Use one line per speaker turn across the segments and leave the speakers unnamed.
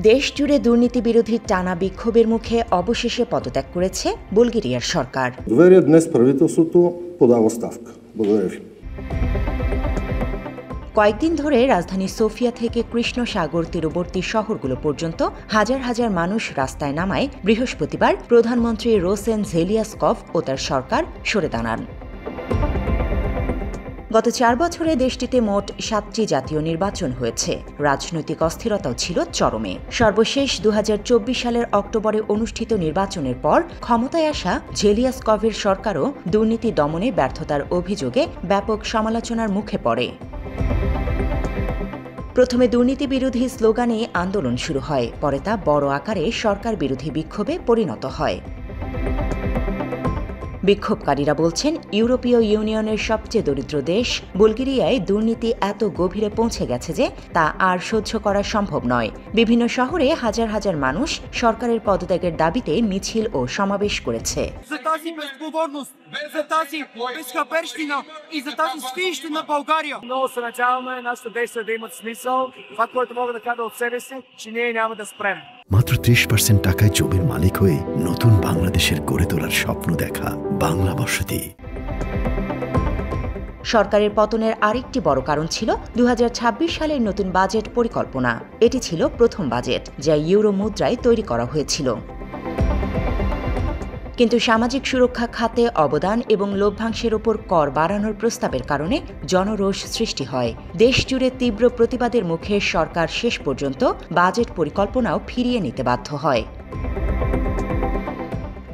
দেশ জুড়ে দুর্নীতি বিরোধী টানা বিক্ষোভের মুখে অবশেষে পদত্যাগ করেছে বুলগেরিয়ার সরকার। কয়েকদিন ধরে রাজধানী সোফিয়া থেকে কৃষ্ণ সাগর তীরবর্তী শহরগুলো পর্যন্ত হাজার হাজার মানুষ রাস্তায় নামায় বৃহস্পতিবার প্রধানমন্ত্রী রোসেন ঝেলিয়াসকভ ও তার সরকার সরে দাঁড়ান। গত 4 বছরে দেশটিতে মোট 7টি জাতীয় নির্বাচন হয়েছে। রাজনৈতিক অস্থিরতাও ছিল চরমে। সর্বশেষ 2024 সালের অক্টোবরে অনুষ্ঠিত নির্বাচনের পর ক্ষমতায় আসা ঝেলিয়াসকভের সরকারও দুর্নীতি দমনে ব্যর্থতার অভিযোগে ব্যাপক সমালোচনার মুখে পড়ে। প্রথমে দুর্নীতি বিরোধী স্লোগানে আন্দোলন শুরু হয়, পরে তা বড় আকারে সরকার বিরোধী বিক্ষোভে পরিণত হয়। বিক্ষোভকারীরা বলছেন, ইউরোপীয় ইউনিয়নের সবচেয়ে দরিদ্র দেশ বুলগেরিয়ায় দুর্নীতি এত গভীরে পৌঁছে গেছে যে তা আর সহ্য করা সম্ভব নয়। বিভিন্ন শহরে হাজার হাজার মানুষ সরকারের পদত্যাগের দাবিতে মিছিল ও সমাবেশ করেছে।
মাত্র 30% টাকায় জমির মালিক হয়ে নতুন বাংলাদেশের গড়ে তোলার স্বপ্ন দেখা বাংলা বসতি।
সরকারের পতনের আরেকটি বড় কারণ ছিল 2026 সালের নতুন বাজেট পরিকল্পনা। এটি ছিল প্রথম বাজেট যা ইউরো মুদ্রায় তৈরি করা হয়েছিল। কিন্তু সামাজিক সুরক্ষা খাতে অবদান এবং লভ্যাংশের ওপর কর বাড়ানোর প্রস্তাবের কারণে জনরোষ সৃষ্টি হয়। দেশ জুড়ে তীব্র প্রতিবাদের মুখে সরকার শেষ পর্যন্ত বাজেট পরিকল্পনাও ফিরিয়ে নিতে বাধ্য হয়।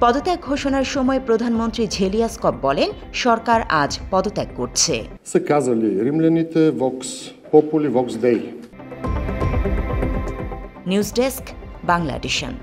পদত্যাগ ঘোষণার সময় প্রধানমন্ত্রী ঝেলিয়াসকভ বলেন, সরকার আজ পদত্যাগ করছে। News desk, Bangla addition.